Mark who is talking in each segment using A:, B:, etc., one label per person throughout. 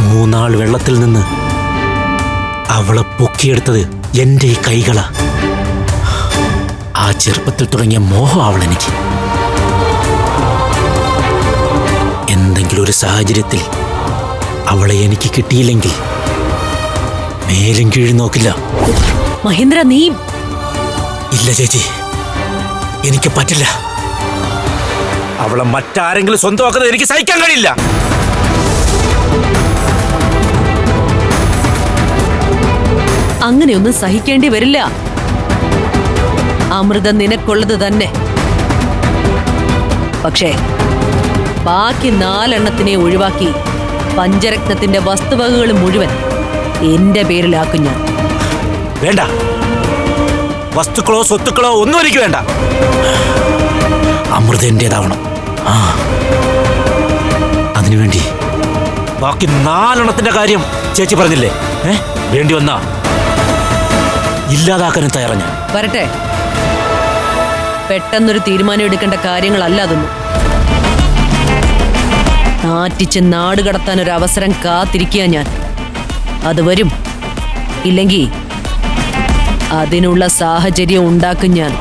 A: മൂന്നാൾ വെള്ളത്തിൽ നിന്ന് അവളെ പൊക്കിയെടുത്തത് എന്റെ ഈ കൈകളാ. ആ ചെറുപ്പത്തിൽ തുടങ്ങിയ മോഹം അവളെനിക്ക്. എന്തെങ്കിലും ഒരു സാഹചര്യത്തിൽ അവളെ എനിക്ക് കിട്ടിയില്ലെങ്കിൽ മേലും കീഴും നോക്കില്ല.
B: മഹേന്ദ്ര, നീ...
A: ഇല്ല ചേച്ചി, എനിക്ക് പറ്റില്ല. അവളെ മറ്റാരെങ്കിലും സ്വന്തമാക്കുന്നത് എനിക്ക് സഹിക്കാൻ കഴിയില്ല.
B: അങ്ങനെയൊന്നും സഹിക്കേണ്ടി വരില്ല. അമൃത നിനക്കുള്ളത് തന്നെ. പക്ഷേ ബാക്കി 4 എണ്ണത്തിനെ ഒഴിവാക്കി പഞ്ചരത്നത്തിന്റെ വസ്തുവകകൾ മുഴുവൻ എന്റെ പേരിലാക്കും ഞാൻ.
A: വേണ്ട, വസ്തുക്കളോ സ്വത്തുക്കളോ ഒന്നും എനിക്ക് വേണ്ട. അമൃത എന്റേതാവണം. അതിനുവേണ്ടി ബാക്കി 4 എണ്ണത്തിന്റെ കാര്യം ചേച്ചി പറഞ്ഞില്ലേ? വേണ്ടി വന്നാ ഇല്ലാതാക്കാനും തയ്യാറാ ഞാൻ.
B: വരട്ടെ. പെട്ടെന്നൊരു തീരുമാനം എടുക്കേണ്ട കാര്യങ്ങളല്ല അതൊന്നും. നാറ്റിച്ച് നാട് കടത്താൻ ഒരു അവസരം കാത്തിരിക്കുക ഞാൻ. അത് വരും. ഇല്ലെങ്കിൽ അതിനുള്ള സാഹചര്യം ഉണ്ടാക്കും ഞാൻ.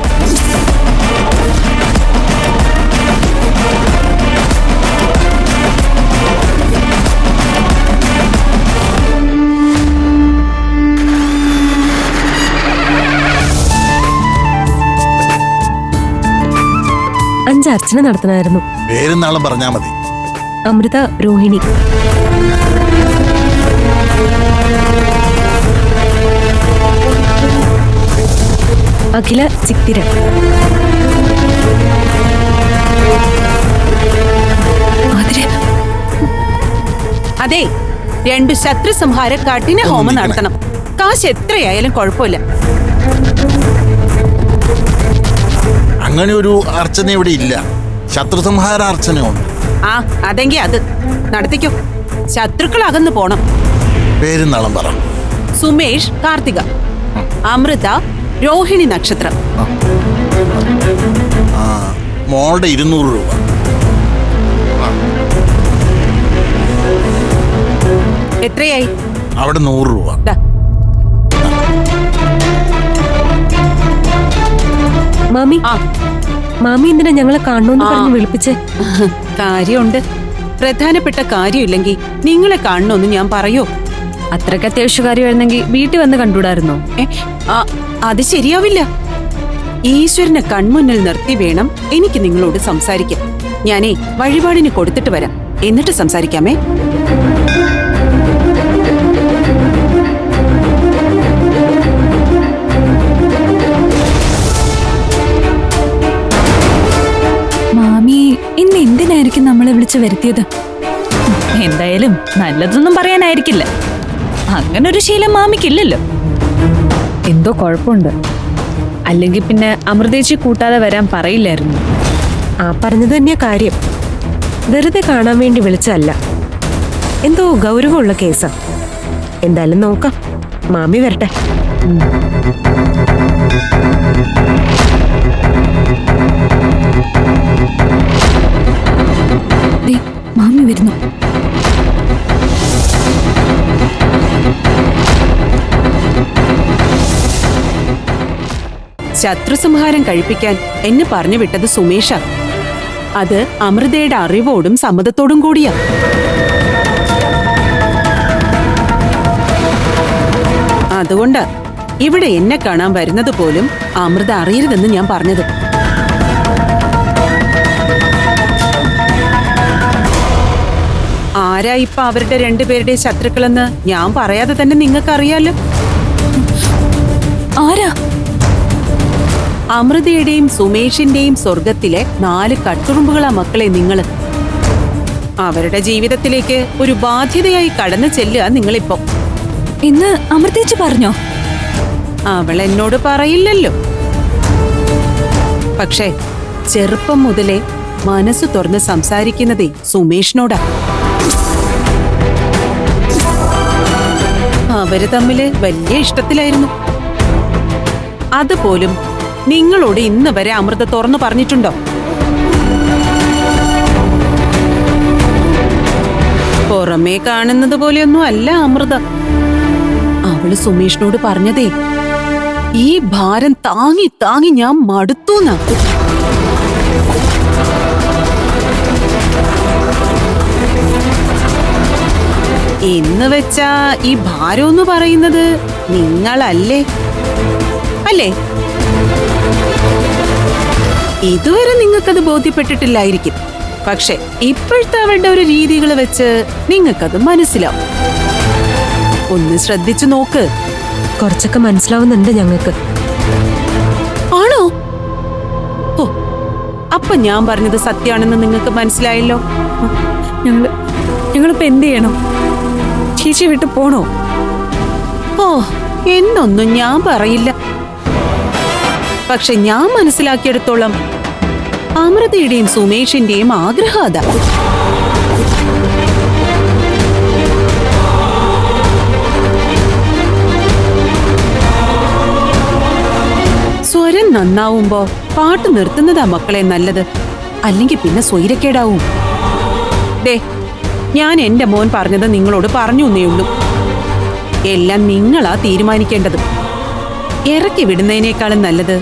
C: അർച്ചന നടത്തണമായിരുന്നു.
D: പേരും നാളും പറഞ്ഞാ മതി.
C: അമൃത രോഹിണി. അഖില ചിത്തിര.
E: അതെ, 2 ശത്രു സംഹാര കഠിന ഹോമം നടത്തണം. കാശ് എത്രയായാലും കുഴപ്പമില്ല.
D: അങ്ങനെ ഒരു അർച്ചന ഇവിടെ ഇല്ല. ശത്രുസംഹാര അർച്ചനയുണ്ട്.
E: അതെങ്കി അത് നടത്തിക്കോ. ശത്രുക്കൾ അകന്നു പോണം.
D: പേരും നാളും പറ.
E: സുമേഷ് കാർത്തിക, അമൃത രോഹിണി നക്ഷത്രം.
D: മോളുടെ 200 രൂപ.
E: എത്രയായി?
D: അവിടെ 100 രൂപ.
C: മാമി, മാമി എന്തിനാ ഞങ്ങളെ കാണണമെന്ന് പറഞ്ഞ് വിളിപ്പിച്ചേ?
E: കാര്യമുണ്ട്. പ്രധാനപ്പെട്ട കാര്യമില്ലെങ്കിൽ നിങ്ങളെ കാണണമെന്ന് ഞാൻ പറയോ?
C: അത്രയ്ക്ക് അത്യാവശ്യ കാര്യമായിരുന്നെങ്കിൽ വീട്ടിൽ വന്ന് കണ്ടുകൂടായിരുന്നോ?
E: അത് ശരിയാവില്ല. ഈശ്വരനെ കൺമുന്നിൽ നിർത്തി വേണം എനിക്ക് നിങ്ങളോട് സംസാരിക്കാൻ. ഞാനേ വഴിപാടിന് കൊടുത്തിട്ട് വരാം, എന്നിട്ട് സംസാരിക്കാമേ.
C: ഇന്ന് എന്തിനായിരിക്കും നമ്മളെ വിളിച്ചു വരുത്തിയത്? എന്തായാലും നല്ലതൊന്നും പറയാനായിരിക്കില്ല. അങ്ങനൊരു ശീലം മാമിക്കില്ലല്ലോ. എന്തോ കുഴപ്പമുണ്ട്. അല്ലെങ്കിൽ പിന്നെ അമൃതേച്ചി കൂട്ടാതെ വരാൻ പറയില്ലായിരുന്നു. പറഞ്ഞത് തന്നെയാ കാര്യം. വെറുതെ കാണാൻ വേണ്ടി വിളിച്ചല്ല. എന്തോ ഗൗരവമുള്ള കേസാ. എന്തായാലും നോക്കാം. മാമി വരട്ടെ. മാമി വരുന്നു.
E: ശത്രുസംഹാരം കഴിപ്പിക്കാൻ എന്നെ പറഞ്ഞു വിട്ടത് സുമേഷ. അത് അമൃതയുടെ അറിവോടും സമ്മതത്തോടും കൂടിയാ. അതുകൊണ്ട് ഇവിടെ എന്നെ കാണാൻ വരുന്നത് പോലും അമൃത അറിയരുതെന്ന് ഞാൻ പറഞ്ഞത്. ആരാ ഇപ്പൊ അവരുടെ 2 പേരുടെ ശത്രുക്കളെന്ന് ഞാൻ പറയാതെ തന്നെ നിങ്ങൾക്ക് അറിയാലോ.
C: ആരാ?
E: അമൃതയുടെയും സുമേഷിന്റെയും സ്വർഗത്തിലെ 4 കട്ടുറുമ്പുകളാ മക്കളെ നിങ്ങള്. അവരുടെ ജീവിതത്തിലേക്ക് ഒരു ബാധ്യതയായി കടന്നു ചെല്ലുക നിങ്ങളിപ്പോ.
C: ഇന്ന് അമൃതേച്ചി പറഞ്ഞോ?
E: അവൾ എന്നോട് പറയില്ലല്ലോ. പക്ഷേ ചെറുപ്പം മുതലേ മനസ്സ് തുറന്ന് സംസാരിക്കുന്നതേ സുമേഷിനോടാ. അവര് തമ്മില് വലിയ ഇഷ്ടത്തിലായിരുന്നു. അതുപോലും നിങ്ങളോട് ഇന്ന് വരെ അമൃത തുറന്നു പറഞ്ഞിട്ടുണ്ടോ? പുറമേ കാണുന്നത് പോലെയൊന്നും അല്ല അമൃത. അവള് സുമേഷിനോട് പറഞ്ഞതേ, ഈ ഭാരം താങ്ങി താങ്ങി ഞാൻ മടുത്തൂന്നാ. എന്ന് വെച്ചാ ഈ ഭാരം എന്ന് പറയുന്നത് നിങ്ങളല്ലേ? അല്ലേ? ഇതുവരെ നിങ്ങൾക്കത് ബോധ്യപ്പെട്ടിട്ടില്ലായിരിക്കും. പക്ഷെ ഇപ്പോഴത്തെ അവളുടെ ഒരു രീതികൾ വെച്ച് നിങ്ങൾക്കത് മനസ്സിലാവും. ഒന്ന് ശ്രദ്ധിച്ചു നോക്ക്.
C: കുറച്ചൊക്കെ മനസ്സിലാവുന്നുണ്ട് ഞങ്ങൾക്ക്.
E: ആണോ? ഓ, അപ്പൊ ഞാൻ പറഞ്ഞത് സത്യാണെന്ന് നിങ്ങൾക്ക് മനസ്സിലായല്ലോ.
C: ഞങ്ങളിപ്പോ എന്ത് ചെയ്യണം? ചേച്ചി വിട്ട് പോണോ?
E: ഓ, എന്നൊന്നും ഞാൻ പറയില്ല. പക്ഷെ ഞാൻ മനസ്സിലാക്കിയെടുത്തോളം അമൃതയുടെയും സുമേഷിന്റെയും ആഗ്രഹം അതാ. സ്വരം നന്നാവുമ്പോ പാട്ട് നിർത്തുന്നതാ മക്കളെ നല്ലത്. അല്ലെങ്കിൽ പിന്നെ സ്വൈരക്കേടാവും. ദേ, ഞാൻ എന്റെ മോൻ പറഞ്ഞത് നിങ്ങളോട് പറഞ്ഞു എന്നേയുള്ളൂ. എല്ലാം നിങ്ങളാ തീരുമാനിക്കേണ്ടത്. ഇറക്കി വിടുന്നതിനേക്കാളും നല്ലത്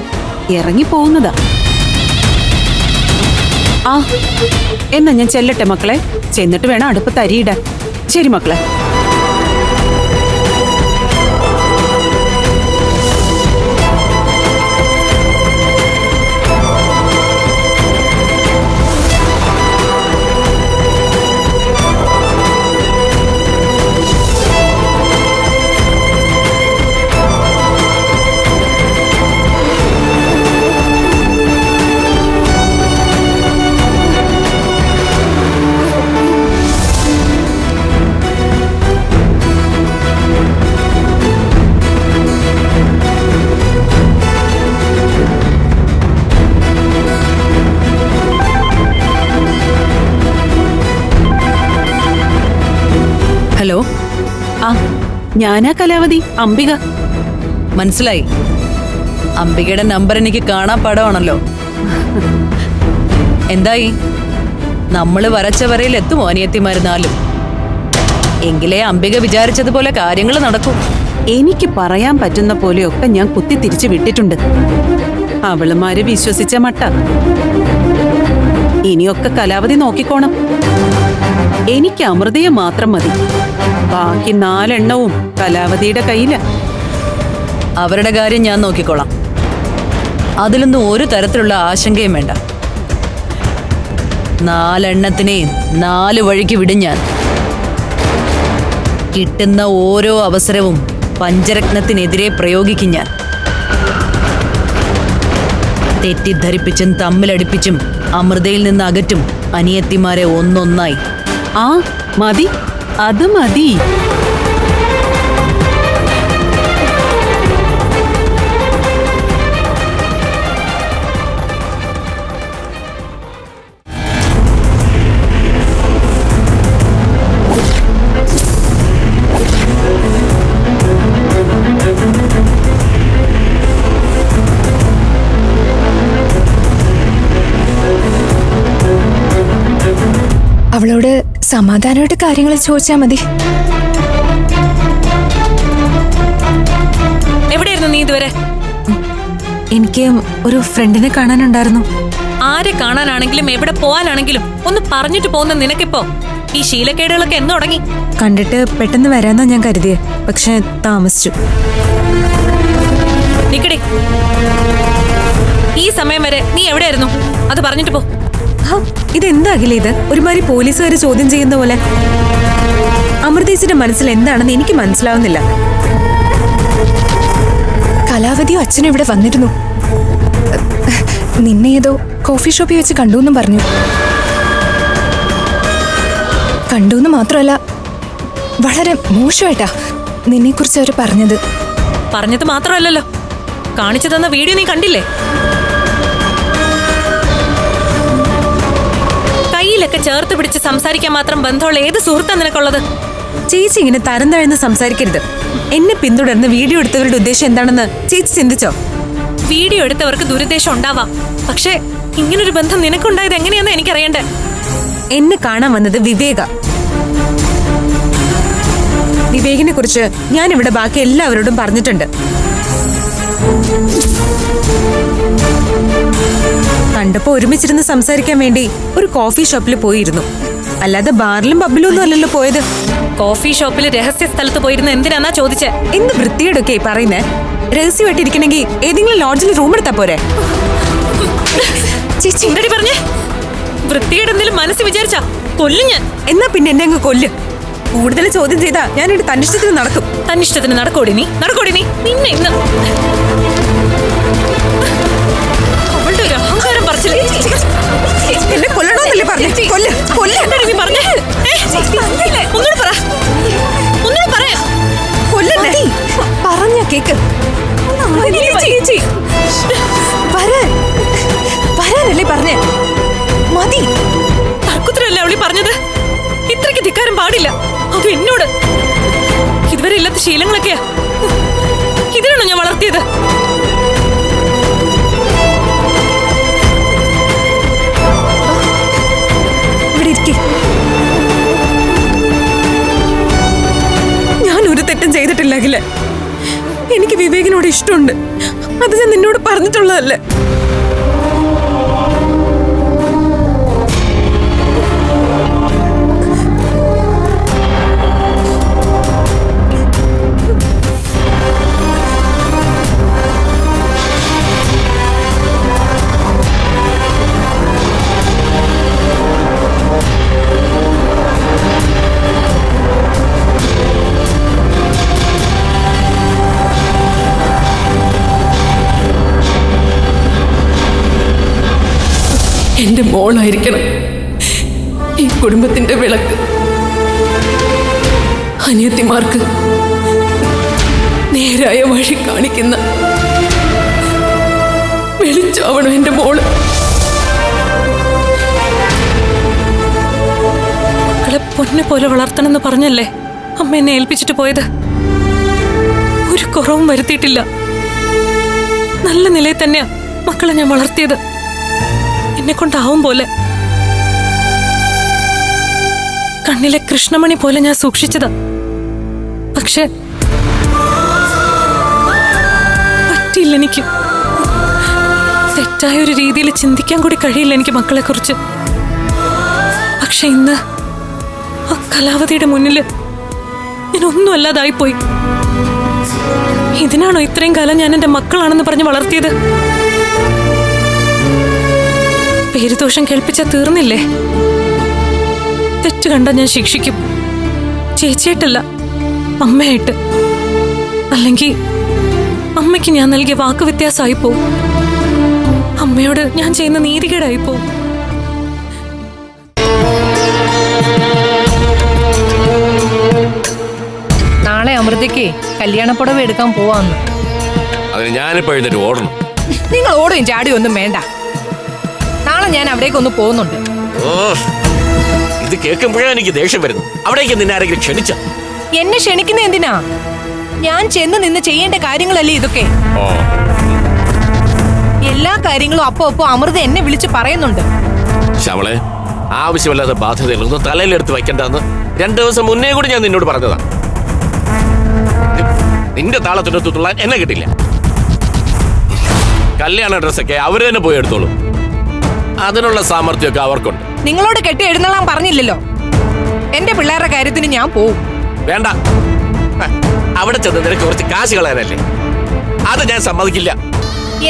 E: ഇറങ്ങിപ്പോകുന്നതാ. ആ, എന്നാ ഞാൻ ചെല്ലട്ടെ മക്കളെ. ചെന്നിട്ട് വേണം അടുപ്പത്ത് അരിയിടാൻ. ശരി മക്കളെ.
B: ഹലോ.
E: ആ, ഞാനാ കലാവതി, അംബിക.
B: മനസ്സിലായി. അംബികയുടെ നമ്പർ എനിക്ക് കാണാൻ പാടമാണല്ലോ. എന്തായി? നമ്മള് വരച്ച വരയിൽ എത്തുമോ അനിയത്തിമാരുന്നാലും? എങ്കിലേ അംബിക വിചാരിച്ചതുപോലെ കാര്യങ്ങൾ നടക്കൂ.
E: എനിക്ക് പറയാൻ പറ്റുന്ന പോലെയൊക്കെ ഞാൻ കുത്തി തിരിച്ചു വിട്ടിട്ടുണ്ട്. അവളുമാര് വിശ്വസിച്ച മട്ട. ഇനിയൊക്കെ കലാവതി നോക്കിക്കോണം. എനിക്ക് അമൃതയെ മാത്രം മതി. ബാക്കി 4 എണ്ണവും കലാവതിയുടെ കയ്യില.
B: അവരുടെ കാര്യം ഞാൻ നോക്കിക്കോളാം. അതിലൊന്നും ഒരു തരത്തിലുള്ള ആശങ്കയും വേണ്ട. 4 എണ്ണത്തിനെയും 4 വഴിക്ക് വിടും ഞാൻ. കിട്ടുന്ന ഓരോ അവസരവും പഞ്ചരത്നത്തിനെതിരെ പ്രയോഗിക്കും ഞാൻ. തെറ്റിദ്ധരിപ്പിച്ചും തമ്മിലടിപ്പിച്ചും അമൃതയിൽ നിന്ന് അകറ്റും അനിയത്തിമാരെ ഒന്നൊന്നായി.
E: ആ, മതി, അത് മതി.
F: അവളോട് സമാധാനമായിട്ട് കാര്യങ്ങൾ ചോദിച്ചാ മതി.
G: എവിടെയായിരുന്നു നീ ഇതുവരെ?
C: എനിക്ക് ഒരു ഫ്രണ്ടിനെ കാണാനുണ്ടായിരുന്നു.
G: ആരെ കാണാനാണെങ്കിലും എവിടെ പോവാനാണെങ്കിലും ഒന്ന് പറഞ്ഞിട്ട് പോകുന്ന നിനക്കിപ്പോ ഈ ശീലക്കേടുകളൊക്കെ എന്ന് തുടങ്ങി?
C: കണ്ടിട്ട് പെട്ടെന്ന് വരാന്നാ ഞാൻ കരുതിയേ, പക്ഷെ താമസിച്ചു.
G: നിക്കടി, ഈ സമയം വരെ നീ എവിടെയായിരുന്നു? അത് പറഞ്ഞിട്ട് പോ.
C: ഇതെന്താകില്ല ഇത്? ഒരുമാതിരി പോലീസുകാർ ചോദ്യം ചെയ്യുന്ന പോലെ. അമൃതേച്ചിന്റെ മനസ്സിൽ എന്താണെന്ന് എനിക്ക് മനസ്സിലാവുന്നില്ല.
F: കലാവതിയോ അച്ഛനും ഇവിടെ വന്നിരുന്നു. നിന്നെ ഏതോ കോഫി ഷോപ്പിൽ വെച്ച് കണ്ടുവെന്നും പറഞ്ഞു. കണ്ടുവെന്ന് മാത്രമല്ല, വളരെ മോശമായിട്ടാ നിന്നെക്കുറിച്ച് അവർ പറഞ്ഞത്.
G: പറഞ്ഞത് മാത്രമല്ലല്ലോ, കാണിച്ചു തന്ന വീഡിയോ നീ കണ്ടില്ലേ? കയ്യിലൊക്കെ ചേർത്ത് പിടിച്ച് സംസാരിക്കാൻ മാത്രം ബന്ധമുള്ള ഏത് സുഹൃത്താ നിനക്കുള്ളത്?
C: ചേച്ചി ഇങ്ങനെ തരം താഴ്ന്ന് സംസാരിക്കരുത്. എന്നെ പിന്തുടർന്ന് വീഡിയോ എടുത്തവരുടെ ഉദ്ദേശം എന്താണെന്ന് ചേച്ചി ചിന്തിച്ചോ?
G: വീഡിയോ എടുത്തവർക്ക് ദുരുദ്ദേശം ഉണ്ടാവാം, പക്ഷേ ഇങ്ങനൊരു ബന്ധം നിനക്കുണ്ടായത് എങ്ങനെയാന്ന് എനിക്കറിയണ്ടേ.
C: എന്നെ കാണാൻ വന്നത് വിവേക. വിവേകിനെ കുറിച്ച് ഞാൻ ഇവിടെ ബാക്കി എല്ലാവരോടും പറഞ്ഞിട്ടുണ്ട്. കണ്ടപ്പോ ഒരുമിച്ചിരുന്ന് സംസാരിക്കാൻ വേണ്ടി ഒരു കോഫി ഷോപ്പിൽ പോയിരുന്നു. അല്ലാതെ ബാറിലും പബ്ബിലും ഒന്നും അല്ലല്ലോ പോയത്.
G: കോഫി ഷോപ്പിൽ രഹസ്യ സ്ഥലത്ത് പോയിരുന്ന എന്തിനാന്നാ ചോദിച്ചേ?
C: എന്ത് വൃത്തിയോടൊക്കെ പറയുന്നേ? രഹസ്യമായിട്ടിരിക്കണമെങ്കിൽ ഏതെങ്കിലും ലോഡ്ജിൽ റൂം എടുത്താ പോരെ?
G: ചേച്ചി ഇങ്ങടി പറഞ്ഞേ, വൃത്തിയുടെ എന്തെങ്കിലും മനസ്സ് വിചാരിച്ചാ കൊല്ലും ഞാൻ.
C: എന്നാ പിന്നെ എന്നെ അങ്ങ് കൊല്ല്. കൂടുതൽ ചോദ്യം ചെയ്താ ഞാൻ എന്റെ തന്നിഷ്ടത്തിന് നടക്കും.
G: തന്നിഷ്ടത്തിന് നടക്കോടി നീ നിന്നെ ഇന്ന് അവളുടെ ഒരു അഹങ്കാരം പറച്ചില്ല.
C: എന്നെ കൊല്ലണമെന്നല്ലേ പറഞ്ഞേ? കൊല്ല് കൊല്ല്.
G: എന്താടി നീ പറഞ്ഞേ? ഒന്നുകൂടെ പറ, ഒന്നുകൂടെ പറയാ.
C: കൊല്ലല്ലേ?
F: പറഞ്ഞ കേക്ക്.
C: ചേച്ചി
F: വരാനല്ലേ പറഞ്ഞേ? മതി.
G: തർക്കുത്തരല്ലേ അവളി പറഞ്ഞത്? ഇത്രയ്ക്ക് ധിക്കാരം പാടില്ല. അത് എന്നോട്. ഇതുവരെ ഇല്ലാത്ത ശീലങ്ങളൊക്കെയാ. ഇതിനാണോ ഞാൻ വളർത്തിയത്?
C: ഇവിടെ ഇരിക്കെ. ഞാൻ ഒരു തെറ്റും ചെയ്തിട്ടില്ലെങ്കിലേ എനിക്ക് വിവേകിനോട് ഇഷ്ടമുണ്ട്. അത് ഞാൻ നിന്നോട് പറഞ്ഞിട്ടുള്ളതല്ലേ?
H: എന്റെ മോളായിരിക്കണം ഈ കുടുംബത്തിന്റെ വിളക്ക്. അനിയത്തിമാർക്ക് നേരായ വഴി കാണിക്കുന്ന വെളിച്ചാവണം എന്റെ മോള്.
G: മക്കളെ പൊന്നു പോലെ വളർത്തണമെന്ന് പറഞ്ഞല്ലേ അമ്മ എന്നെ ഏൽപ്പിച്ചിട്ട് പോയത്? ഒരു കുറവും വരുത്തിയിട്ടില്ല. നല്ല നിലയിൽ തന്നെയാ മക്കളെ ഞാൻ വളർത്തിയത്. എന്നെ കൊണ്ടാവും പോലെ. കണ്ണിലെ കൃഷ്ണമണി പോലെ ഞാൻ സൂക്ഷിച്ചതാ. പക്ഷെ പറ്റിയില്ല എനിക്ക്. തെറ്റായ ഒരു രീതിയിൽ ചിന്തിക്കാൻ കൂടി കഴിയില്ല എനിക്ക് മക്കളെ കുറിച്ച്. പക്ഷെ ഇന്ന് ആ കലാവതിയുടെ മുന്നിൽ ഞാൻ ഒന്നും അല്ലാതായിപ്പോയി. ഇതിനാണോ ഇത്രയും കാലം ഞാൻ എന്റെ മക്കളാണെന്ന് പറഞ്ഞ് വളർത്തിയത്? പേരുദോഷം കേൾപ്പിച്ചാ തീർന്നില്ലേ? തെറ്റ് കണ്ട ഞാൻ ശിക്ഷിക്കും. ചേച്ചിയായിട്ടല്ല, അമ്മയായിട്ട്. അല്ലെങ്കിൽ അമ്മയ്ക്ക് ഞാൻ നൽകിയ വാക്ക് വ്യത്യാസമായി പോവും. അമ്മയോട് ഞാൻ ചെയ്യുന്ന നീതികേടായി പോവും.
I: നാളെ അമൃതയ്ക്ക് കല്യാണപ്പുടവ എടുക്കാൻ പോവാന്ന്.
A: അതിന് ഞാനിപ്പോ എഴുന്നേറ്റ് ഓടണം.
I: നിങ്ങൾ ഓടുകയും ചാടിയും ഒന്നും വേണ്ട. നാളെ ഞാൻ അവിടേക്കൊന്ന് പോകുന്നുണ്ട്.
A: ഇത് കേൾക്കുമ്പോഴേ എനിക്ക് ദേഷ്യം വരുന്നു. അവിടേക്ക് നിന്നെ ആരെങ്കിലും ക്ഷണിച്ച?
I: എന്നെ ക്ഷണിക്കുന്ന എന്തിനാ? ഞാൻ ചെന്ന് നിന്ന് ചെയ്യേണ്ട കാര്യങ്ങളല്ലേ ഇതൊക്കെ. എല്ലാ കാര്യങ്ങളും അപ്പോ അമൃത എന്നെ വിളിച്ച് പറയുന്നുണ്ട്.
A: ശ്യാമളെ, ആവശ്യമില്ലാത്ത ബാധ്യതകളൊന്നും തലയിലെടുത്ത് വയ്ക്കണ്ടെന്ന് 2 ദിവസം മുന്നേ കൂടി ഞാൻ നിന്നോട് പറഞ്ഞതാ. നിന്റെ താളത്തിനൊത്ത് തുള്ളാൻ എന്നെ കിട്ടില്ല. കല്യാണ ഡ്രസ്സൊക്കെ അവര് തന്നെ പോയി എടുത്തോളൂ. അതിനുള്ള സാമർഥ്യമൊക്കെ അവർക്കുണ്ട്.
I: നിങ്ങളോട് കെട്ടി എഴുന്നള്ളാൻ പറഞ്ഞില്ലല്ലോ. എന്റെ പിള്ളേരുടെ കാര്യത്തിന് ഞാൻ പോവും.
A: വേണ്ട, അവിടെ ചെന്ന് നിനക്ക് കുറച്ച് കാശ് കളയാനല്ലേ? അത് ഞാൻ സമ്മതിക്കില്ല.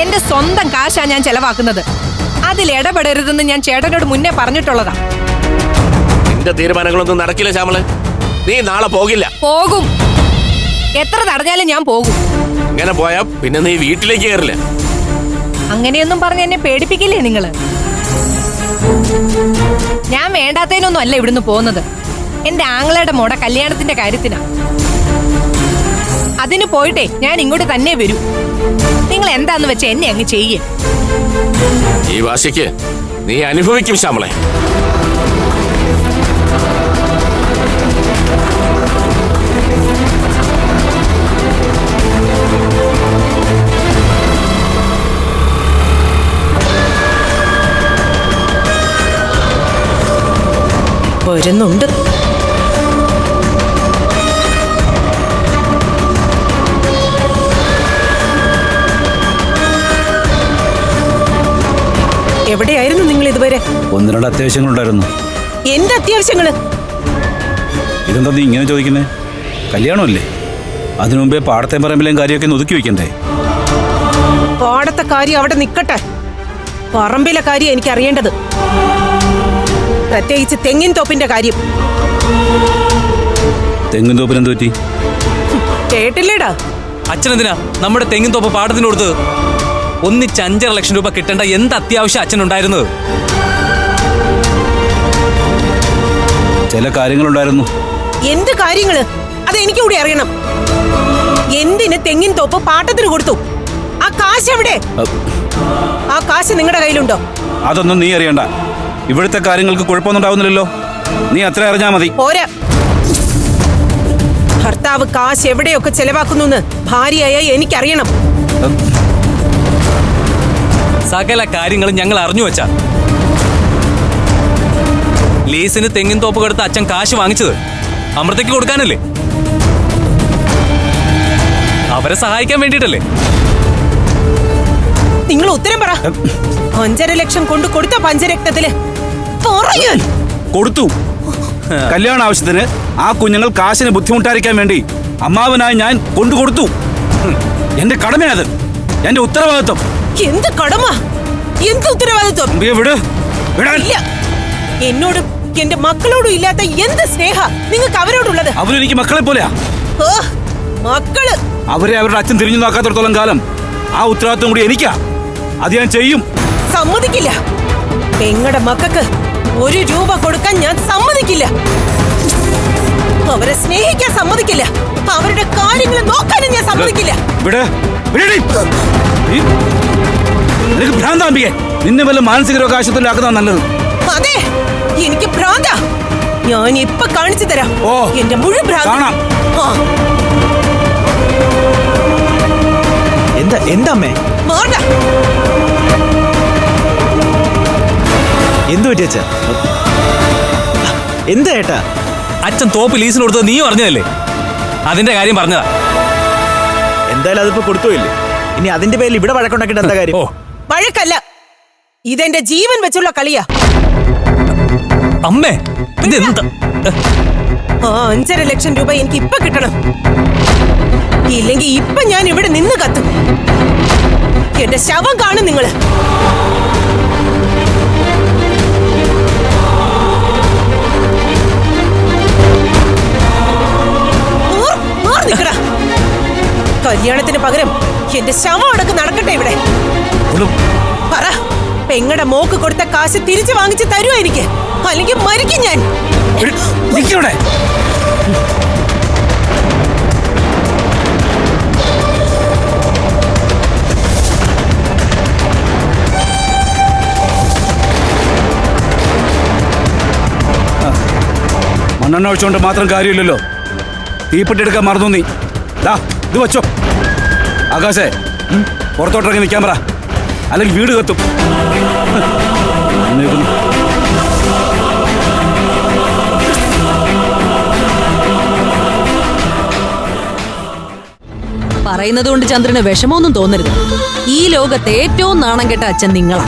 I: എന്റെ സ്വന്തം കാശാ ഞാൻ ചെലവാക്കുന്നത്. അതിൽ ഇടപെടരുതെന്ന് ഞാൻ ചേട്ടനോട് മുന്നേ പറഞ്ഞിട്ടുള്ളതാ.
A: നിന്റെ തീരുമാനങ്ങളൊന്നും നടക്കില്ല ശ്യാമളെ. നീ നാളെ പോകില്ല.
I: പോകും. എത്ര തടഞ്ഞാലും ഞാൻ പോകും.
A: ഇങ്ങനെ പോയാ പിന്നെ നീ വീട്ടിലേക്ക് കയറില്ല.
I: അങ്ങനെയൊന്നും പറഞ്ഞ് എന്നെ പേടിപ്പിക്കില്ലേ നിങ്ങള്? ഞാൻ വേണ്ടാത്തതിനൊന്നും അല്ല ഇവിടുന്ന് പോകുന്നത്. എന്റെ ആങ്ങളയുടെ മോടെ കല്യാണത്തിന്റെ കാര്യത്തിനാ. അതിന് പോയിട്ടേ ഞാൻ ഇങ്ങോട്ട് തന്നെ വരൂ. നിങ്ങൾ എന്താന്ന് വെച്ചാ എന്നെ അങ്ങ് ചെയ്യേ.
A: ഈ വാശിക്ക് നീ അനുഭവിക്കും ശ്യാമളെ.
I: വരുന്നുണ്ട്. എവിടെയായിരുന്നു നിങ്ങൾ ഇതുവരെ?
J: ഒന്ന് രണ്ട് അത്യാവശ്യങ്ങളുണ്ടായിരുന്നു.
I: എന്ത് അത്യാവശ്യങ്ങള്?
J: ഇതെന്താ നീ ഇങ്ങനെ ചോദിക്കുന്നേ? കല്യാണമല്ലേ, അതിനു മുമ്പേ പാടത്തെ പറമ്പിലെയും കാര്യമൊക്കെ ഒന്ന് ഒതുക്കി വെക്കണ്ടേ?
I: പാടത്തെ കാര്യം അവിടെ നിക്കട്ടെ, പറമ്പിലെ കാര്യം എനിക്ക് അറിയേണ്ടത്. പ്രത്യേകിച്ച് തെങ്ങിൻ തോപ്പിന്റെ കാര്യം.
J: തെങ്ങിൻ തോപ്പിന് എന്ത് പറ്റി?
I: കേട്ടില്ലേടാ?
K: അച്ഛനെന്തിനാ നമ്മുടെ തെങ്ങിൻ തോപ്പ് പാടത്തിന് കൊടുത്തത്? ഒന്നിച്ച് 5.5 ലക്ഷം രൂപ കിട്ടേണ്ട എന്ത് അത്യാവശ്യം അച്ഛനുണ്ടായിരുന്നത്?
J: ചില കാര്യങ്ങളുണ്ടായിരുന്നു.
I: എന്ത് കാര്യങ്ങള്? അത് എനിക്ക് കൂടി അറിയണം. എന്തിന് തെങ്ങിൻ തോപ്പ് പാട്ടത്തിന് കൊടുത്തു? ആ കാശ് എവിടെ? ആ കാശ് നിങ്ങളുടെ കയ്യിലുണ്ടോ?
J: അതൊന്നും നീ അറിയണ്ട. ഇവിടുത്തെ കാര്യങ്ങൾക്ക് കുഴപ്പമൊന്നും ഉണ്ടാവുന്നില്ലല്ലോ. നീ അത്ര അറിഞ്ഞാ മതി.
I: പോരാ. ഭർത്താവ് കാശ് എവിടെയൊക്കെ ചെലവാക്കുന്നു ഭാര്യയായ എനിക്കറിയണം.
K: സകല കാര്യങ്ങളും ഞങ്ങൾ അറിഞ്ഞു വെച്ചാ. ലീസിന് തെങ്ങിൻ തോപ്പ് കൊടുത്ത് അച്ഛൻ കാശ് വാങ്ങിച്ചത് അമൃതയ്ക്ക് കൊടുക്കാനല്ലേ? അവരെ സഹായിക്കാൻ വേണ്ടിട്ടല്ലേ?
I: നിങ്ങൾ ഉത്തരം പറ. 5.5 ലക്ഷം കൊണ്ട് കൊടുത്ത പഞ്ചരത്നത്തില്
J: കൊടുത്തു. കല്യാണ ആവശ്യത്തിന് ആ കുഞ്ഞുങ്ങൾ കാശിന് ബുദ്ധിമുട്ടായിരിക്കാൻ വേണ്ടി അമ്മാവനായി ഞാൻ കൊണ്ടുകൊടുത്തു. എന്റെ കടമയത്, എന്റെ ഉത്തരവാദിത്വം.
I: എന്ത് കടമ? എന്ത് ഉത്തരവാദിത്വം? ഇല്ല, എന്നോടും എന്റെ മക്കളോടും ഇല്ലാത്ത എന്ത് സ്നേഹ നിങ്ങൾക്ക് അവരോടുള്ളത്?
J: അവരെനിക്ക് മക്കളെ പോലെയാ.
I: മക്കള്
J: അവരെ അവരുടെ അച്ഛൻ തിരിഞ്ഞു നോക്കാത്തടത്തോളം കാലം ആ ഉത്തരവാദിത്വം കൂടി എനിക്കാ. അത് ഞാൻ ചെയ്യും.
I: സമ്മതിക്കില്ല. പെങ്ങളുടെ മക്കൾക്ക് 1 രൂപ കൊടുക്കാൻ ഞാൻ സമ്മതിക്കില്ല. അവരെ സ്നേഹിക്കാൻ സമ്മതിക്കില്ല. അവരുടെ കാര്യങ്ങൾ നോക്കാനും ഞാൻ സമ്മതിക്കില്ല.
J: നിനക്ക് ഭ്രാന്താമ്പികെ, നിന്നെ വല്ല മാനസിക രോഗാശുപത്രിയിലാക്കുന്നതാ നല്ലത്.
I: അതെ, എനിക്ക് ഭ്രാന്താ. ഞാൻ ഇപ്പൊ കാണിച്ചു തരാം എന്റെ മുഴുവൻ ഭ്രാന്ത്.
L: എന്താ അമ്മേ? എന്തു പറ്റിയ? എന്താ ഏട്ടാ?
K: അച്ഛൻ തോപ്പ് ലീസിന് കൊടുത്തത് നീ പറഞ്ഞതല്ലേ? അതിന്റെ കാര്യം പറഞ്ഞതാ.
L: എന്തായാലും അതിപ്പോ കൊടുത്തുമില്ലേ, ഇനി അതിന്റെ പേരിൽ ഇവിടെ വഴക്കുണ്ടാക്കിട്ട് എന്താ കാര്യം?
I: വഴക്കല്ല, ഇതെന്റെ ജീവൻ വെച്ചുള്ള കളിയാ.
K: അമ്മേ, ഇതെന്താ?
I: 5.5 ലക്ഷം രൂപ എനിക്ക് ഇപ്പൊ കിട്ടണം. ഇല്ലെങ്കിൽ ഇപ്പൊ ഞാൻ ഇവിടെ നിന്ന് കത്തും. എന്റെ ശവം കാണും നിങ്ങള്. കല്യാണത്തിന് പകരം എന്റെ ശവം അടക്കം നടക്കട്ടെ ഇവിടെ. പറ, പെങ്ങടെ മോക്ക് കൊടുത്ത കാശ് തിരിച്ചു വാങ്ങിച്ച് തരുമോ എനിക്ക്? അല്ലെങ്കിൽ മരിക്കും ഞാൻ.
J: മണ്ണെണ്ണ ഒഴിച്ചുകൊണ്ട് മാത്രം കാര്യമില്ലല്ലോ. തീപ്പെട്ടിയെടുക്കാൻ മറന്നു നീ. ഇത് വെച്ചോ. ആകാശേ, പുറത്തോട്ടിറങ്ങി നിൽക്കാൻ പറ, അല്ലെങ്കിൽ വീട് കത്തും.
B: പറയുന്നത് കൊണ്ട് ചന്ദ്രന് വിഷമമൊന്നും തോന്നരുത്. ഈ ലോകത്തെ ഏറ്റവും നാണം കെട്ട അച്ഛൻ നിങ്ങളാ.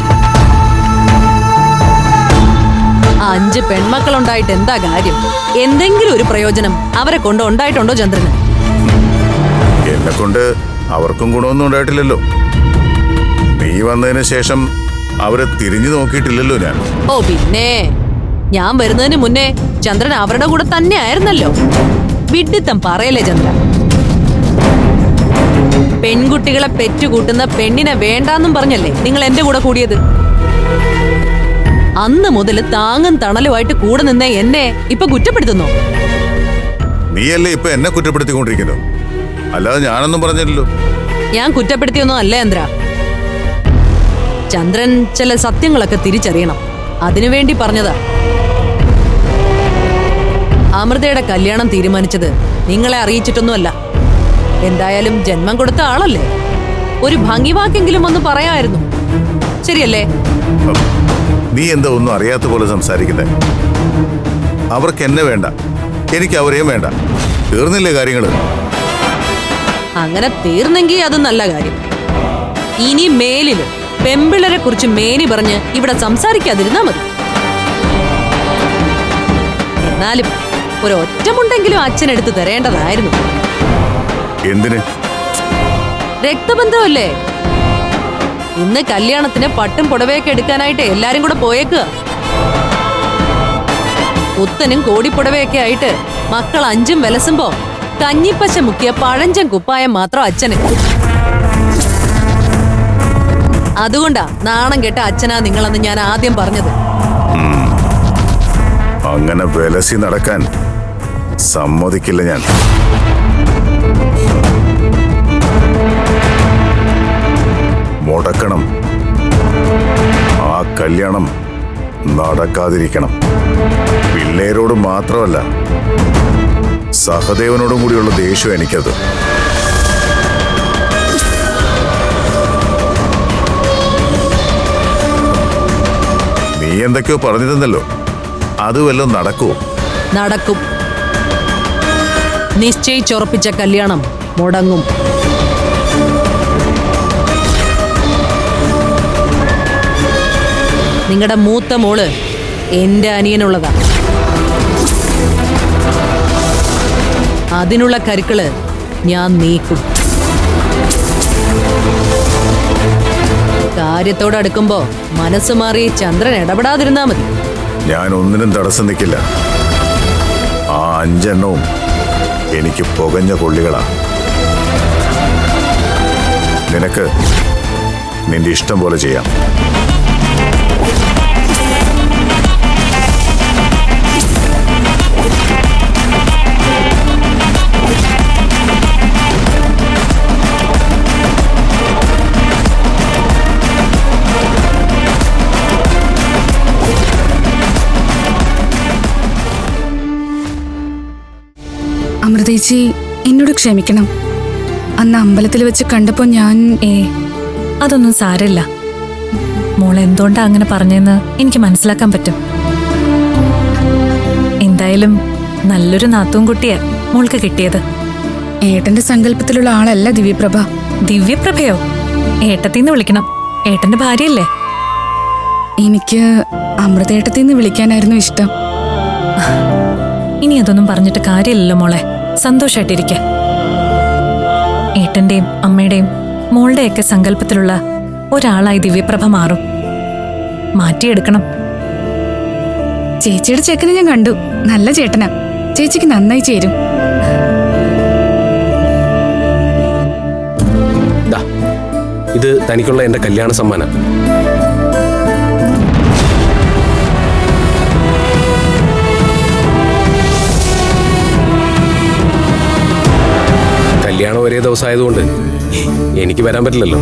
B: 5 പെൺമക്കളുണ്ടായിട്ട് എന്താ കാര്യം? എന്തെങ്കിലും ഒരു പ്രയോജനം അവരെ കൊണ്ട് ഉണ്ടായിട്ടുണ്ടോ ചന്ദ്രന്?
M: എന്നെ കൊണ്ട് അവർക്കും ഗുണമൊന്നും ഉണ്ടായിട്ടില്ലല്ലോ. നീ വന്നതിന് ശേഷം അവരെ തിരിഞ്ഞു നോക്കിയിട്ടില്ലല്ലോ ഞാൻ.
B: ഓ പിന്നെ, ഞാൻ വരുന്നതിന് മുന്നേ ചന്ദ്രൻ അവരുടെ കൂടെ തന്നെ ആയിരുന്നല്ലോ. വിഡ്ഢിത്തം പറയല്ലേ ചന്ദ്ര. പെൺകുട്ടികളെ പെറ്റുകൂട്ടുന്ന പെണ്ണിനെ വേണ്ടാന്നും പറഞ്ഞല്ലേ നിങ്ങൾ എന്റെ കൂടെ കൂടിയത്? അന്ന് മുതൽ താങ്ങും തണലുമായിട്ട് കൂടെ നിന്ന എന്നെ ഇപ്പൊ കുറ്റപ്പെടുത്തുന്നു.
M: നീയല്ലേ ഇപ്പൊ എന്നെ കുറ്റപ്പെടുത്തിക്കൊണ്ടിരിക്കുന്നു, അല്ലാതെ ഞാനൊന്നും പറഞ്ഞില്ലല്ലോ.
B: ഞാൻ കുറ്റപ്പെടുത്തിയൊന്നും അല്ല ചന്ദ്ര. ചന്ദ്രൻ ചില സത്യങ്ങളൊക്കെ തിരിച്ചറിയണം, അതിനുവേണ്ടി പറഞ്ഞതാ. അമൃതയുടെ കല്യാണം തീരുമാനിച്ചത് നിങ്ങളെ അറിയിച്ചിട്ടൊന്നുമല്ല. എന്തായാലും ജന്മം കൊടുത്ത ആളല്ലേ, ഒരു ഭംഗിവാക്കെങ്കിലും ഒന്ന് പറയാമായിരുന്നു. ശരിയല്ലേ?
M: നീ എന്താ ഒന്നും അറിയാത്ത പോലെ സംസാരിക്കുന്നേ? അവർക്ക് എന്നെ വേണ്ട, എനിക്ക് അവരെയും വേണ്ട. തീർന്നില്ലേ കാര്യങ്ങള്?
B: അങ്ങനെ തീർന്നെങ്കിൽ അത് നല്ല കാര്യം. ഇനി മേലില് പെമ്പിള്ളരെ കുറിച്ച് മേനി പറഞ്ഞ് ഇവിടെ സംസാരിക്കാതിരുന്നാ മതി. എന്നാലും ഒരു ഒറ്റമുണ്ടെങ്കിലും അച്ഛനെടുത്ത് തരേണ്ടതായിരുന്നു.
M: എന്തിന്?
B: രക്തബന്ധമല്ലേ? ഇന്ന് കല്യാണത്തിന് പട്ടും പുടവയൊക്കെ എടുക്കാനായിട്ട് എല്ലാരും കൂടെ പോയേക്കുക. പുത്തനും കോടിപ്പുടവയൊക്കെ ആയിട്ട് മക്കൾ 5 വിലസുമ്പോ കഞ്ഞിപ്പച്ച മുക്കിയ പഴഞ്ചൻ കുപ്പായം മാത്രം അച്ഛന്. അതുകൊണ്ടാ നാണം കെട്ട അച്ഛനാ നിങ്ങളെന്ന് ഞാൻ ആദ്യം പറഞ്ഞത്.
M: അങ്ങനെ വിലസി നടക്കാൻ സമ്മതിക്കില്ല ഞാൻ. മുടക്കണം. ആ കല്യാണം നടക്കാതിരിക്കണം. പിള്ളേരോട് മാത്രമല്ല, സഹദേവനോടും കൂടിയുള്ള ദേഷ്യം എനിക്കത്. നീ എന്തൊക്കെയോ പറഞ്ഞിരുന്നല്ലോ, അത് വല്ലതും നടക്കുമോ?
B: നടക്കും. നിശ്ചയിച്ചുറപ്പിച്ച കല്യാണം മുടങ്ങും. നിങ്ങളുടെ മൂത്ത മോള് എന്റെ അനിയനുള്ളതാ. അതിനുള്ള കരുക്കള് ഞാൻ നീക്കും. കാര്യത്തോടടുക്കുമ്പോ മനസ്സ് മാറി ചന്ദ്രൻ ഇടപെടാതിരുന്നാ മതി.
M: ഞാൻ ഒന്നിനും തടസ്സം നിൽക്കില്ല. ആ 5 എണ്ണവും എനിക്ക് പുകഞ്ഞ കൊള്ളികളാ. നിനക്ക് നിന്റെ ഇഷ്ടം പോലെ ചെയ്യാം.
N: അമൃതേച്ചി, എന്നോട് ക്ഷമിക്കണം. അന്ന് അമ്പലത്തിൽ വെച്ച് കണ്ടപ്പോ ഞാൻ
G: അതൊന്നും സാരമില്ല. മോൾ എന്തുകൊണ്ടാ അങ്ങനെ പറഞ്ഞെന്ന് എനിക്ക് മനസ്സിലാക്കാൻ പറ്റും. എന്തായാലും നല്ലൊരു നാത്തൂൻ കുട്ടിയാ മോൾക്ക് കിട്ടിയത്.
N: ഏട്ടന്റെ സങ്കല്പത്തിലുള്ള ആളല്ല ദിവ്യപ്രഭ.
G: ദിവ്യപ്രഭയോ? ഏട്ടത്തിന്ന് വിളിക്കണം. ഏട്ടന്റെ ഭാര്യയല്ലേ?
N: എനിക്ക് അമൃതേട്ടത്തിന്ന് വിളിക്കാനായിരുന്നു ഇഷ്ടം.
G: ഇനി അതൊന്നും പറഞ്ഞിട്ട് കാര്യമില്ലല്ലോ മോളെ. സന്തോഷായിട്ടിരിക്ക. ഏട്ടന്റെയും അമ്മയുടെയും മോളുടെയൊക്കെ സങ്കല്പത്തിലുള്ള ഒരാളായി ദിവ്യപ്രഭ മാറും. മാറ്റിയെടുക്കണം.
N: ചേച്ചിയുടെ ചെക്കനെ ഞാൻ കണ്ടു. നല്ല ചേട്ടനാ. ചേച്ചിക്ക് നന്നായി ചേരും.
A: ഇത് തനിക്കുള്ള എന്റെ കല്യാണ സമ്മാനം. കല്യാണം ഒരേ ദിവസമായതുകൊണ്ട് എനിക്ക് വരാൻ പറ്റില്ലല്ലോ.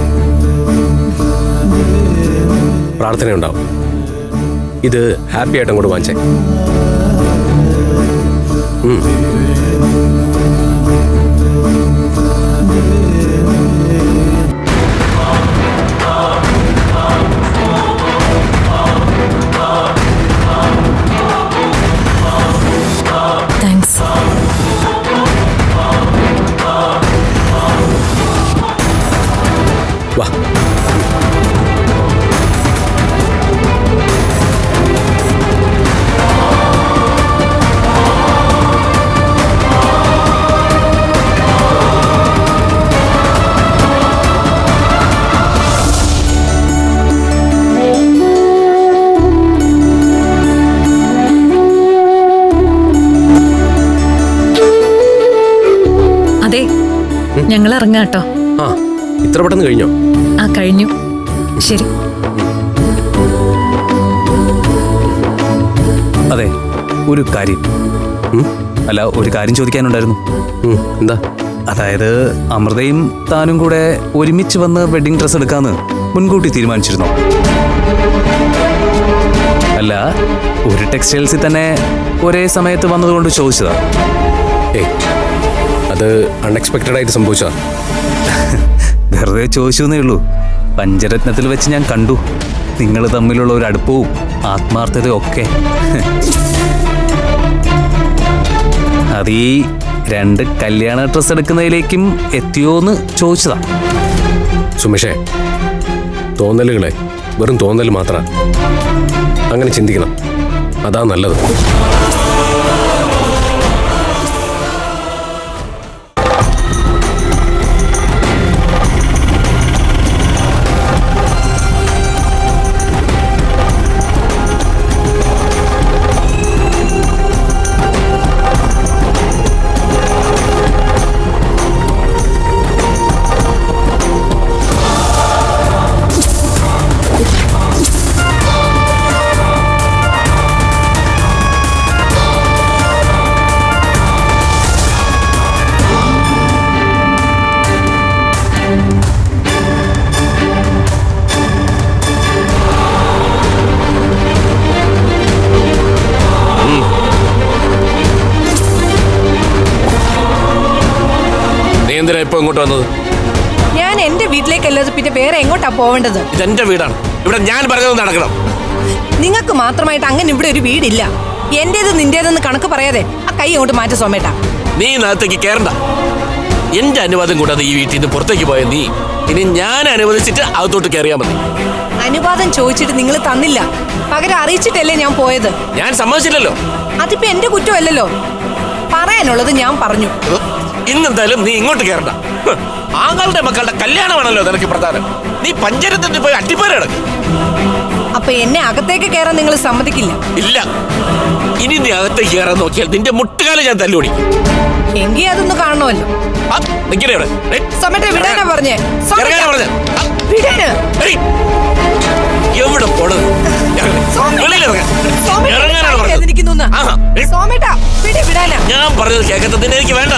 A: പ്രാർത്ഥനയുണ്ടാവും. ഇത് ഹാപ്പി ആയിട്ട് അങ്ങോട്ട് വാങ്ങിച്ചേ.
G: താങ്ക്സ്.
A: വാ.
G: അതെ, ഞങ്ങൾ ഇറങ്ങാട്ടോ.
A: ആ, ഇത്ര പെട്ടെന്ന് കഴിഞ്ഞോ?
G: ആ, കഴിഞ്ഞു. ശരി.
K: അതെ, ഒരു കാര്യം. അല്ല, ഒരു കാര്യം ചോദിക്കാനുണ്ടായിരുന്നു.
A: എന്താ?
K: അതായത് അമൃതയും താനും കൂടെ ഒരുമിച്ച് വന്ന് വെഡിങ് ഡ്രസ് എടുക്കാന്ന് മുൻകൂട്ടി തീരുമാനിച്ചിരുന്നോ? അല്ല, ഒരു ടെക്സ്റ്റൈൽസിൽ തന്നെ ഒരേ സമയത്ത് വന്നതുകൊണ്ട് ചോദിച്ചതാ.
A: അത് അൺഎക്സ്പെക്റ്റഡ് ആയിട്ട് സംഭവിച്ചതാ.
K: വെറുതെ ചോദിച്ചെന്നേ ഉള്ളൂ. പഞ്ചരത്നത്തിൽ വെച്ച് ഞാൻ കണ്ടു നിങ്ങൾ തമ്മിലുള്ള ഒരു അടുപ്പവും ആത്മാർത്ഥതയും ഒക്കെ. അത് ഈ 2 കല്യാണ ഡ്രസ് എടുക്കുന്നതിലേക്കും എത്തിയോന്ന് ചോദിച്ചതാ.
A: സുമേഷേ, തോന്നലുകളെ വെറും തോന്നൽ മാത്രമാണ്. അങ്ങനെ ചിന്തിക്കണം, അതാ നല്ലത്. എന്തിനാ ഇപ്പൊ ഇങ്ങോട്ട് വന്നത്?
F: ഞാൻ എന്റെ വീട്ടിലേക്കല്ലാതെ പിന്നെ വേറെ എങ്ങോട്ടാ പോവേണ്ടത്?
A: ഇതെന്റെ വീടാണ്, ഇവിടെ ഞാൻ പറഞ്ഞത് നടക്കണം.
F: നിങ്ങൾക്ക് മാത്രമായിട്ട് അങ്ങനെ ഇവിടെ ഒരു വീടില്ല. എന്റേത് നിന്റേതെന്ന് കണക്ക് പറയാതെ ആ കൈ അങ്ങോട്ട് മാറ്റി സോമേട്ടാ.
A: നീ നാളത്തേക്ക് കേറണ്ട. എന്റെ അനുവാദം കൂടാതെ ഈ വീട്ടിൽ നിന്ന് പുറത്തേക്ക് പോയ നീ ഇനി ഞാൻ അനുവദിച്ചിട്ട് അകത്തോട്ട് കയറിയാ മതി.
F: അനുവാദം ചോദിച്ചിട്ട് നിങ്ങൾ തന്നില്ല, പകരം അറിയിച്ചിട്ടല്ലേ ഞാൻ പോയത്.
A: ഞാൻ സമ്മതിച്ചില്ലല്ലോ.
F: അതിപ്പോ എന്റെ കുറ്റമല്ലല്ലോ. പറയാനുള്ളത് ഞാൻ പറഞ്ഞു.
A: ഇന്നെന്തായാലും നീ ഇങ്ങോട്ട് കയറണ്ട. ആങ്ങളുടെ മക്കളുടെ കല്യാണമാണല്ലോ നിനക്ക് പ്രധാനം. നീ പഞ്ചരത്തിൽ പോയി അട്ടിപ്പേരടക്ക്.
F: അപ്പൊ എന്നെ അകത്തേക്ക് കയറാൻ നിങ്ങൾ സമ്മതിക്കില്ല?
A: ഇല്ല. ഇനി നീ അകത്തേക്ക് കയറാൻ നോക്കിയാൽ നിന്റെ മുട്ടുകാലം ഞാൻ തല്ലുപിടി.
F: എങ്കിൽ അതൊന്ന് കാണണമല്ലോ. വിടാനാ പറഞ്ഞേ?
A: എവിടെ പോണത്? ഞാൻ പറഞ്ഞത് കേൾക്കത്തതിന് എനിക്ക് വേണ്ട.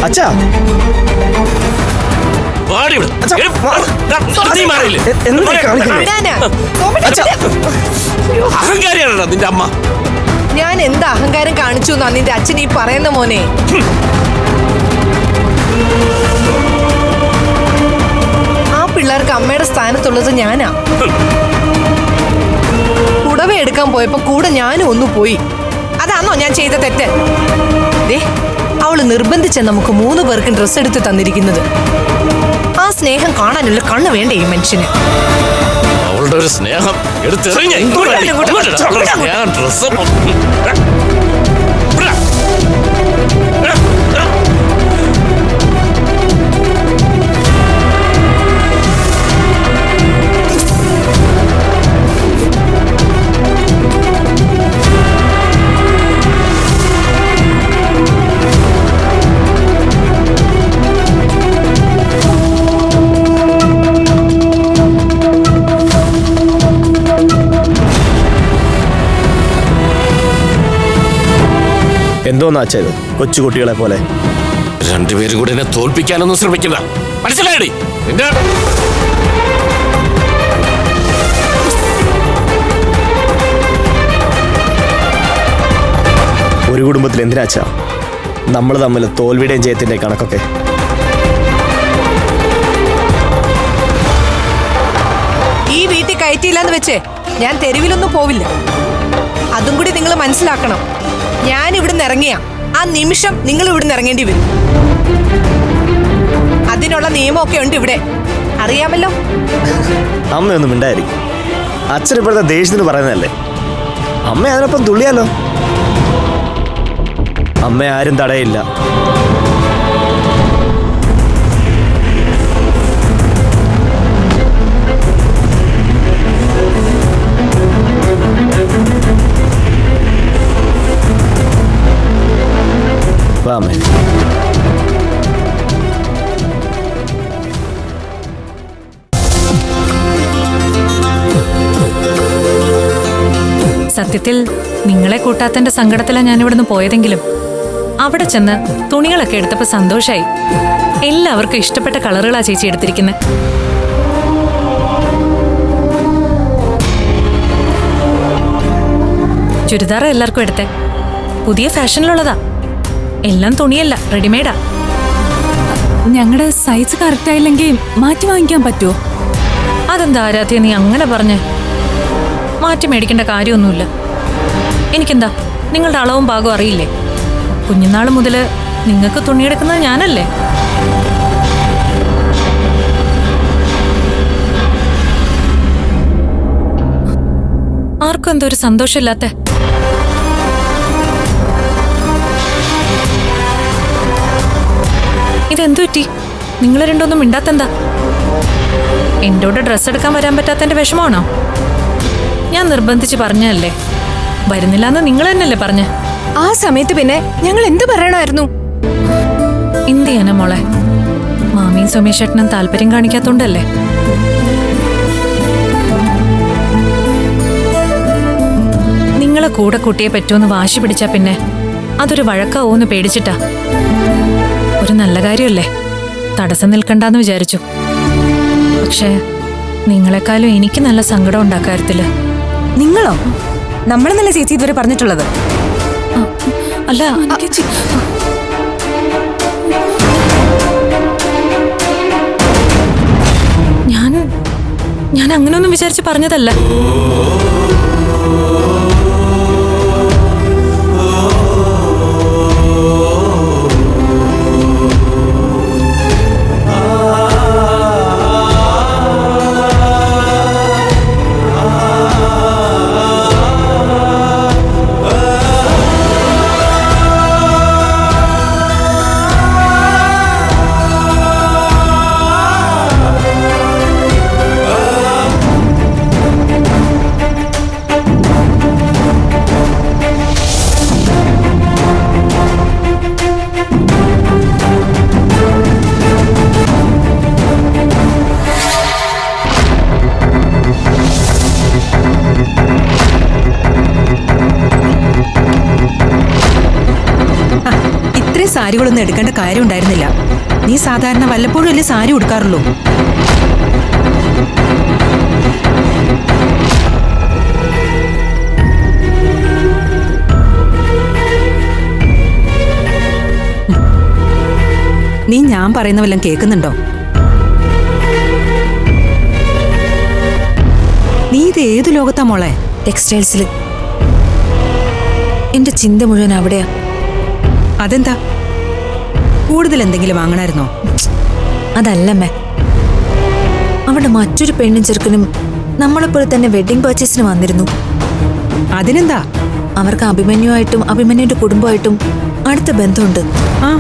L: അച്ഛാ
A: അഹങ്കാരിയാണോ നിന്റെ അമ്മ?
F: ഞാൻ എന്ത് അഹങ്കാരം കാണിച്ചു എന്നാ നിന്റെ അച്ഛൻ ഈ പറയുന്ന മോനെ? ആ പിള്ളേർക്ക് അമ്മയുടെ സ്ഥാനത്തുള്ളത് ഞാനാ. പുടവ എടുക്കാൻ പോയപ്പോ കൂടെ ഞാനും ഒന്ന് പോയി. അതാണോ ഞാൻ ചെയ്ത തെറ്റ്? അവള് നിർബന്ധിച്ച നമുക്ക് 3 പേർക്കും ഡ്രസ്സ് എടുത്ത് തന്നിരിക്കുന്നത്. ആ സ്നേഹം കാണാനുള്ള കണ്ണ് വേണ്ടേ ഈ മനുഷ്യന്?
A: അവളുടെ ഒരു സ്നേഹം എടുത്തെറിഞ്ഞ ഡ്രസ്സ്
L: എന്തോന്നാ അച്ഛത്? കൊച്ചുകുട്ടികളെ പോലെ
A: രണ്ടുപേരും കൂടെ എന്നെ തോൽപ്പിക്കാനൊന്നും ശ്രമിക്കണ്ട. മനസ്സിലായടി?
L: ഒരു കുടുംബത്തിൽ എന്തിനാച്ചാ നമ്മൾ തമ്മിൽ തോൽവിയുടെയും ജയത്തിന്റെയും കണക്കൊക്കെ?
F: ഈ വീട്ടിൽ കയറ്റിയില്ലാന്ന് വെച്ചേ ഞാൻ തെരുവിലൊന്നും പോവില്ല. അതും കൂടി നിങ്ങൾ മനസ്സിലാക്കണം. ഞാൻ ഇവിടുന്ന് ഇറങ്ങിയ ആ നിമിഷം നിങ്ങൾ ഇവിടുന്ന് ഇറങ്ങേണ്ടി വരും. അതിനുള്ള നിയമമൊക്കെ ഉണ്ട് ഇവിടെ, അറിയാമല്ലോ.
L: അമ്മയൊന്നും മിണ്ടായിരിക്കും. അച്ഛൻ ഇപ്പോഴത്തെ ദേഷ്യത്തിന് പറയുന്നതല്ലേ. അമ്മ അതിനൊപ്പം തുള്ളിയാലോ. അമ്മ ആരും തടയില്ല.
G: സത്യത്തിൽ നിങ്ങളെ കൂട്ടാത്തന്റെ സങ്കടത്തിലാണ് ഞാൻ ഇവിടുന്ന് പോയതെങ്കിലും അവിടെ ചെന്ന് തുണികളൊക്കെ എടുത്തപ്പോ സന്തോഷായി. എല്ലാവർക്കും ഇഷ്ടപ്പെട്ട കളറുകളാ ചേച്ചി എടുത്തിരിക്കുന്നത്. ചുരിദാർ എല്ലാവർക്കും എടുത്തേ. പുതിയ ഫാഷനിലുള്ളതാ. എല്ലാം തുണിയല്ല, റെഡിമെയ്ഡാ.
N: ഞങ്ങളുടെ സൈസ് കറക്റ്റ് ആയില്ലെങ്കിൽ മാറ്റി വാങ്ങിക്കാൻ പറ്റുമോ?
G: അതെന്താ ആരാധ്യ നീ അങ്ങനെ പറഞ്ഞേ? മാറ്റി മേടിക്കേണ്ട കാര്യമൊന്നുമില്ല. എനിക്കെന്താ നിങ്ങളുടെ അളവും ഭാഗവും അറിയില്ലേ? കുഞ്ഞുനാൾ മുതൽ നിങ്ങൾക്ക് തുണിയെടുക്കുന്നത് ഞാനല്ലേ? ആർക്കും എന്തോ ഒരു സന്തോഷമില്ലാത്ത? ഇതെന്തു പറ്റി? നിങ്ങൾ രണ്ടൊന്നും മിണ്ടാത്തെന്താ? എൻ്റെ കൂടെ ഡ്രസ്സ് എടുക്കാൻ വരാൻ പറ്റാത്തതിന്റെ വിഷമമാണോ? ഞാൻ നിർബന്ധിച്ച് പറഞ്ഞല്ലേ, വരുന്നില്ല എന്ന് നിങ്ങൾ തന്നെയല്ലേ പറഞ്ഞ?
F: ആ സമയത്ത് പിന്നെ ഞങ്ങൾ എന്ത് പറയണമായിരുന്നു?
G: എന്ത് ചെയ്യാനാ മോളെ, മാമിയും സുമേഷേട്ടനും താല്പര്യം കാണിക്കാത്തോണ്ടല്ലേ? നിങ്ങളെ കൂടെ കൂട്ടിയെ പറ്റുമെന്ന് വാശി പിടിച്ചാ പിന്നെ അതൊരു വഴക്കാവോന്ന് പേടിച്ചിട്ടാ. ഒരു നല്ല കാര്യമല്ലേ, തടസ്സം നിൽക്കണ്ടെന്ന് വിചാരിച്ചു. പക്ഷേ നിങ്ങളെക്കാളും എനിക്ക് നല്ല സങ്കടം ഉണ്ടാക്കാര്യത്തില്ല.
C: നിങ്ങളോ? നമ്മളെന്നല്ലേ ചേച്ചി ഇതുവരെ പറഞ്ഞിട്ടുള്ളത്?
G: അല്ല, ഞാൻ അങ്ങനെയൊന്നും വിചാരിച്ച് പറഞ്ഞതല്ല.
C: സാരികളൊന്നും എടുക്കേണ്ട കാര്യം ഉണ്ടായിരുന്നില്ല. നീ സാധാരണ വല്ലപ്പോഴും അല്ലേ സാരി ഉടുക്കാറുള്ളൂ. നീ ഞാൻ പറയുന്ന വല്ലതും കേൾക്കുന്നുണ്ടോ? നീ ഇത് ഏത് ലോകത്താ മോളെ?
F: ടെക്സ്റ്റൈൽസിൽ. എന്റെ ചിന്ത മുഴുവൻ അവിടെയാ.
C: അതെന്താ, കൂടുതൽ എന്തെങ്കിലും വാങ്ങണമായിരുന്നോ?
F: അതല്ലമ്മേ, അവിടെ മറ്റൊരു പെണ്ണും ചെറുക്കനും നമ്മളെപ്പോലെ തന്നെ വെഡിങ് പർച്ചേസിന് വന്നിരുന്നു.
C: അതിനെന്താ?
F: അവർക്ക് അഭിമന്യുമായിട്ടും അഭിമന്യുവിന്റെ കുടുംബമായിട്ടും അടുത്ത ബന്ധമുണ്ട്.
C: ആ,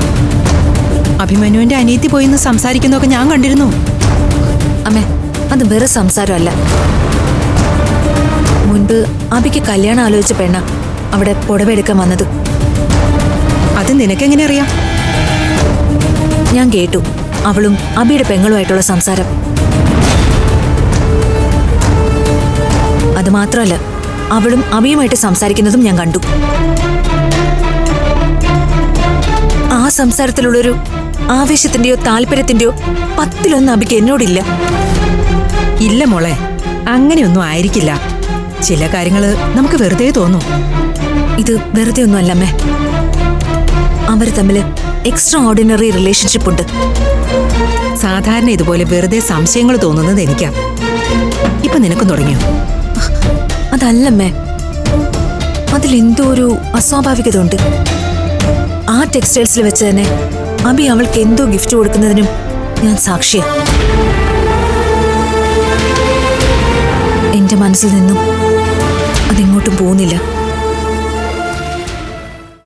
C: അഭിമന്യുവിന്റെ അനിയത്തി പോയിന്ന് സംസാരിക്കുന്നതൊക്കെ ഞാൻ കണ്ടിരുന്നു.
F: അമ്മേ, അത് വേറെ സംസാരമല്ല. മുൻപ് അഭിക്ക് കല്യാണം ആലോചിച്ച പെണ്ണ അവിടെ പുടവ എടുക്കാൻ വന്നത്.
C: അത് നിനക്കെങ്ങനെ അറിയാം?
F: ഞാൻ കേട്ടു അവളും അബിയുടെ പെങ്ങളുമായിട്ടുള്ള സംസാരം. അത് മാത്രമല്ല, അവളും അബിയുമായിട്ട് സംസാരിക്കുന്നതും ഞാൻ കണ്ടു. ആ സംസാരത്തിലുള്ളൊരു ആവേശത്തിന്റെയോ താല്പര്യത്തിന്റെയോ 10-1 അബിക്ക് എന്നോടില്ല.
C: ഇല്ല മോളെ, അങ്ങനെയൊന്നും ആയിരിക്കില്ല. ചില കാര്യങ്ങള് നമുക്ക് വെറുതെ തോന്നും.
F: ഇത് വെറുതെ ഒന്നും അല്ലമ്മേ. അവർ തമ്മിൽ എക്സ്ട്രാ ഓർഡിനറി റിലേഷൻഷിപ്പ് ഉണ്ട്.
C: സാധാരണ ഇതുപോലെ വെറുതെ സംശയങ്ങൾ തോന്നുന്നത് എനിക്കാ. ഇപ്പൊ നിനക്കും തുടങ്ങിയോ?
F: അതല്ലമ്മേ, അതിലെന്തോ ഒരു അസ്വാഭാവികത ഉണ്ട്. ആ ടെക്സ്റ്റൈൽസിൽ വെച്ച് തന്നെ അബി അവൾക്ക് എന്തോ ഗിഫ്റ്റ് കൊടുക്കുന്നതിനും ഞാൻ സാക്ഷിയാ. എന്റെ മനസ്സിൽ നിന്നും അതിങ്ങോട്ടും പോകുന്നില്ല.